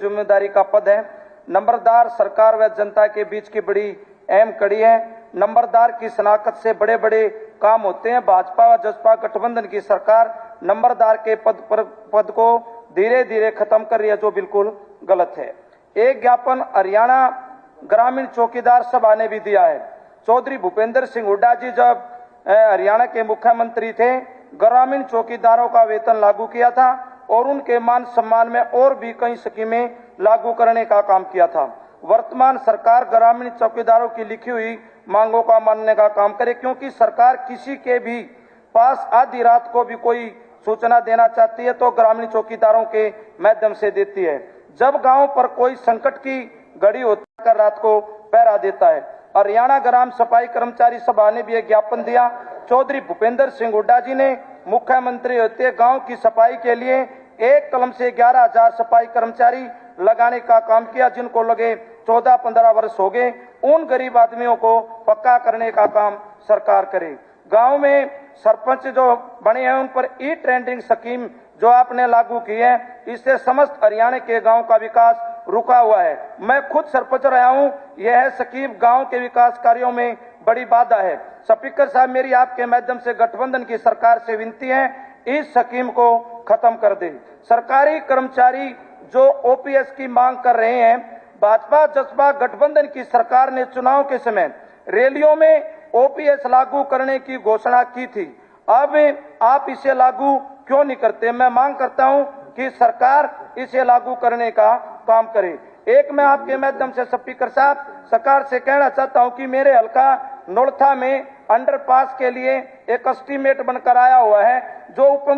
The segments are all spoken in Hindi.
जिम्मेदारी का पद है। नंबरदार सरकार व जनता के बीच की बड़ी अहम कड़ी है। नंबरदार की शनाख्त से बड़े बड़े काम होते हैं। भाजपा व जसपा गठबंधन की सरकार नंबरदार के पद को धीरे धीरे खत्म कर रही है, जो बिल्कुल गलत है। एक ज्ञापन हरियाणा ग्रामीण चौकीदार सभा ने भी दिया है। चौधरी भूपेंद्र सिंह हुड्डा जी जब हरियाणा के मुख्यमंत्री थे, ग्रामीण चौकीदारों का वेतन लागू किया था और उनके मान सम्मान में और भी कई स्कीमें लागू करने का काम किया था। वर्तमान सरकार ग्रामीण चौकीदारों की लिखी हुई मांगों का मानने का काम करे, क्योंकि सरकार किसी के भी पास आधी रात को भी कोई सूचना देना चाहती है तो ग्रामीण चौकीदारों के माध्यम से देती है। जब गांव पर कोई संकट की घड़ी होती है, रात को पहरा देता है। हरियाणा ग्राम सफाई कर्मचारी सभा ने भी एक ज्ञापन दिया। चौधरी भूपेंद्र सिंह हुड्डा जी ने मुख्यमंत्री होते गांव की सफाई के लिए एक कलम से 11,000 सफाई कर्मचारी लगाने का काम किया, जिनको लगे 14-15 वर्ष हो गए। उन गरीब आदमियों को पक्का करने का काम सरकार करे। गांव में सरपंच जो बने हैं उन पर ई ट्रेंडिंग स्कीम जो आपने लागू की है, इससे समस्त हरियाणा के गांव का विकास रुका हुआ है। मैं खुद सरपंच रहा हूं। यह स्कीम गांव के विकास कार्यों में बड़ी बाधा है। स्पीकर साहब, मेरी आपके माध्यम से गठबंधन की सरकार से विनती है, इस स्कीम को खत्म कर दे। सरकारी कर्मचारी जो ओपीएस की मांग कर रहे हैं, भाजपा जसपा गठबंधन की सरकार ने चुनाव के समय रैलियों में ओपीएस लागू करने की घोषणा की थी। अब आप इसे लागू क्यों नहीं करते? मैं मांग करता हूं कि सरकार इसे लागू करने का काम करे। एक मैं आपके माध्यम से स्पीकर साहब सरकार से कहना चाहता हूं कि मेरे हल्का नोलथा में अंडरपास के लिए एक एस्टीमेट बनकर आया हुआ है, जो उप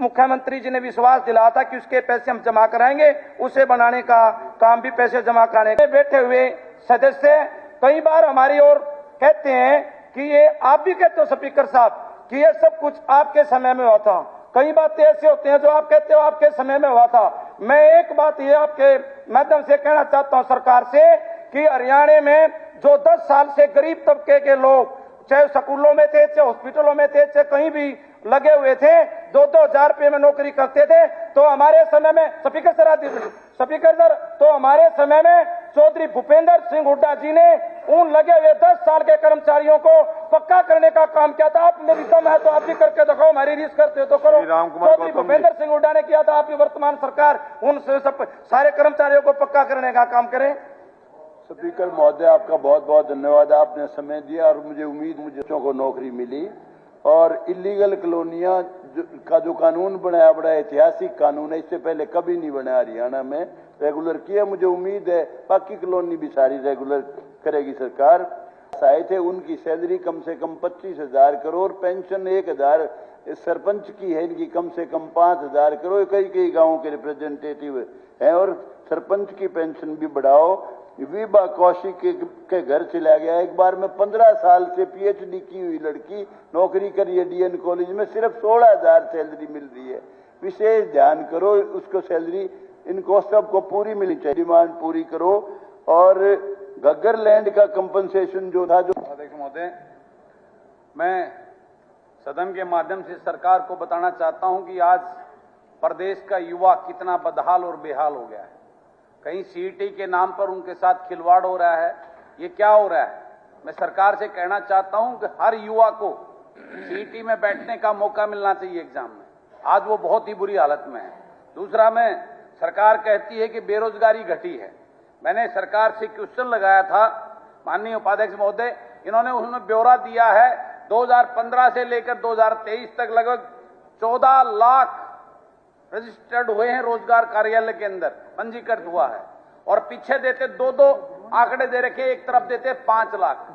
मुख्यमंत्री जी ने विश्वास दिलाया था कि उसके पैसे हम जमा कराएंगे। उसे बनाने का काम भी पैसे जमा कराने के बैठे हुए सदस्य कई बार हमारी ओर कहते हैं कि ये आप भी कहते हो स्पीकर साहब कि ये सब कुछ आपके समय में हुआ था। कई बातें ऐसे होते हैं जो आप कहते हो आपके समय में हुआ था। मैं एक बात ये आपके माध्यम से कहना चाहता हूं सरकार से कि हरियाणा में जो 10 साल से गरीब तबके के लोग चाहे स्कूलों में थे, चाहे हॉस्पिटलों में थे, चाहे कहीं भी लगे हुए थे, 2-2 हजार रुपये में नौकरी करते थे, तो हमारे समय में स्पीकर सर तो हमारे समय में चौधरी भूपेंद्र सिंह हुड्डा जी ने उन लगे हुए 10 साल के कर्मचारियों को पक्का करने का काम किया था। आप मेरी दम है तो आप भी करके दिखाओ, हमारी रीस करते हो तो करो। चौधरी भूपेंद्र सिंह हुड्डा ने किया था, आपकी वर्तमान सरकार उन सारे कर्मचारियों को पक्का करने का काम करे। स्पीकर महोदय, आपका बहुत बहुत धन्यवाद। आपने समय दिया और मुझे उम्मीद बच्चों को नौकरी मिली। और इलीगल कॉलोनियां का जो कानून बनाया, बड़ा ऐतिहासिक कानून है, इससे पहले कभी नहीं बना हरियाणा में, रेगुलर किया। मुझे उम्मीद है बाकी कॉलोनी भी सारी रेगुलर करेगी सरकार। आए थे उनकी सैलरी कम से कम 25,000 करोड़, पेंशन 1,000 सरपंच की है, इनकी कम से कम 5,000 करोड़। कई गाँवों के रिप्रेजेंटेटिव हैं और सरपंच की पेंशन भी बढ़ाओ। विभा कौशिक के घर चला गया एक बार में, 15 साल से पीएचडी की हुई लड़की नौकरी करी है डीएन कॉलेज में, सिर्फ 16,000 सैलरी मिल रही है। विशेष ध्यान करो उसको, सैलरी इनको सबको पूरी मिलनी चाहिए, डिमांड पूरी करो। और घग्गर लैंड का कंपनसेशन जो था, जो अध्यक्ष महोदय, मैं सदन के माध्यम से सरकार को बताना चाहता हूं कि आज प्रदेश का युवा कितना बदहाल और बेहाल हो गया है। कहीं सीईटी के नाम पर उनके साथ खिलवाड़ हो रहा है। ये क्या हो रहा है? मैं सरकार से कहना चाहता हूं कि हर युवा को सीईटी में बैठने का मौका मिलना चाहिए एग्जाम में। आज वो बहुत ही बुरी हालत में है। दूसरा, मैं सरकार कहती है कि बेरोजगारी घटी है। मैंने सरकार से क्वेश्चन लगाया था, माननीय उपाध्यक्ष महोदय, इन्होंने उसमें ब्यौरा दिया है 2015 से लेकर 2023 तक लगभग 14 लाख रजिस्टर्ड हुए हैं रोजगार कार्यालय के अंदर, पंजीकृत हुआ है। और पीछे देते 2-2 आंकड़े दे रखे, एक तरफ देते 5 लाख।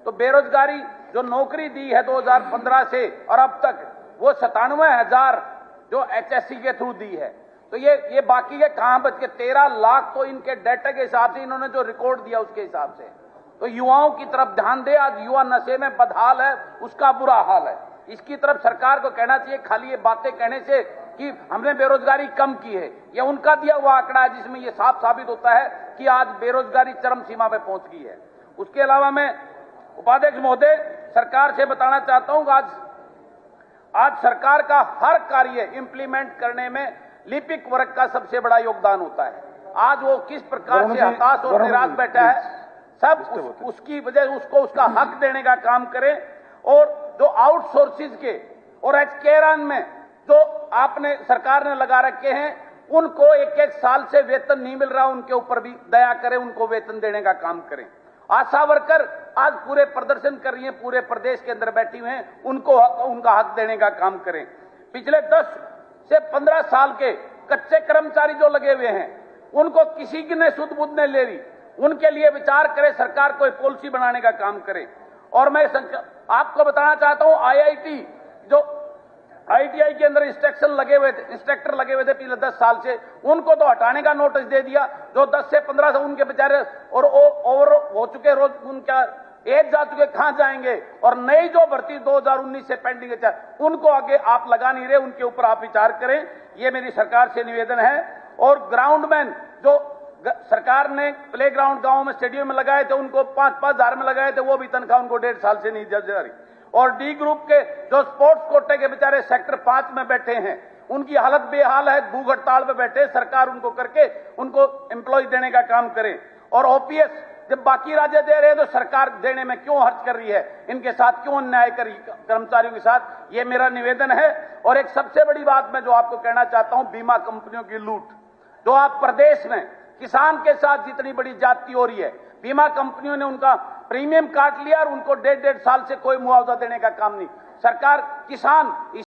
तो बेरोजगारी जो नौकरी दी है 2015 से और अब तक, वो 97,000 जो एचएससी के थ्रू दी है। तो ये बाकी के कहां बच के? 13 लाख तो इनके डाटा के हिसाब से, इन्होंने जो रिकॉर्ड दिया उसके हिसाब से। तो युवाओं की तरफ ध्यान दे। आज युवा नशे में बदहाल है, उसका बुरा हाल है। इसकी तरफ सरकार को कहना चाहिए। खाली ये बातें कहने से कि हमने बेरोजगारी कम की है, यह उनका दिया हुआ आंकड़ा है जिसमें यह साफ साबित होता है कि आज बेरोजगारी चरम सीमा पे पहुंच गई है। उसके अलावा मैं उपाध्यक्ष महोदय सरकार से बताना चाहता हूं कि आज सरकार का हर कार्य इंप्लीमेंट करने में लिपिक वर्ग का सबसे बड़ा योगदान होता है। आज वो किस प्रकार से हताश और निराश बैठा है, सब उसकी वजह उसको उसका हक देने का काम करें। और जो आउटसोर्सेज के और एचकेआरएन में जो आपने सरकार ने लगा रखे हैं, उनको एक एक साल से वेतन नहीं मिल रहा, उनके ऊपर भी दया करें, उनको वेतन देने का काम करें। आशा वर्कर आज पूरे प्रदर्शन कर रही हैं, पूरे प्रदेश के अंदर बैठी हुए हैं, उनको उनका हक देने का काम करें। पिछले 10 से 15 साल के कच्चे कर्मचारी जो लगे हुए हैं, उनको किसी की ने सुध बुध नहीं ले रही, उनके लिए विचार करे, सरकार कोई पॉलिसी बनाने का काम करे। और मैं आपको बताना चाहता हूं, आईआईटी जो आईटीआई के अंदर इंस्ट्रक्टर लगे हुए थे पिछले 10 साल से, उनको तो हटाने का नोटिस दे दिया। जो 10 से 15 से उनके बेचारे और ओवर हो चुके, रोज उनका एज जा चुके, कहां जाएंगे। और नई जो भर्ती 2019 से पेंडिंग है, उनको आगे आप लगा नहीं रहे, उनके ऊपर आप विचार करें, ये मेरी सरकार से निवेदन है। और ग्राउंडमैन जो सरकार ने प्ले ग्राउंड गांव में स्टेडियम में लगाए थे, उनको 5-5 हजार में लगाए थे, वो भी तनख्वाह उनको 1.5 साल से नहीं जा रही। और डी ग्रुप के जो स्पोर्ट्स कोटे के बेचारे सेक्टर 5 में बैठे हैं, उनकी हालत बेहाल है, भूख हड़ताल पे बैठे, सरकार उनको करके उनको एम्प्लॉय देने का काम करे। और ओपीएस जब बाकी राज्य दे रहे हैं तो सरकार देने में क्यों हर्ज कर रही है, इनके साथ क्यों अन्याय कर रही कर्मचारियों के साथ, ये मेरा निवेदन है। और एक सबसे बड़ी बात मैं जो आपको कहना चाहता हूं, बीमा कंपनियों की लूट जो आप प्रदेश में किसान के साथ जितनी बड़ी जाति हो रही है, बीमा कंपनियों ने उनका प्रीमियम काट लिया और उनको 1.5 साल से कोई मुआवजा देने का काम नहीं। सरकार किसान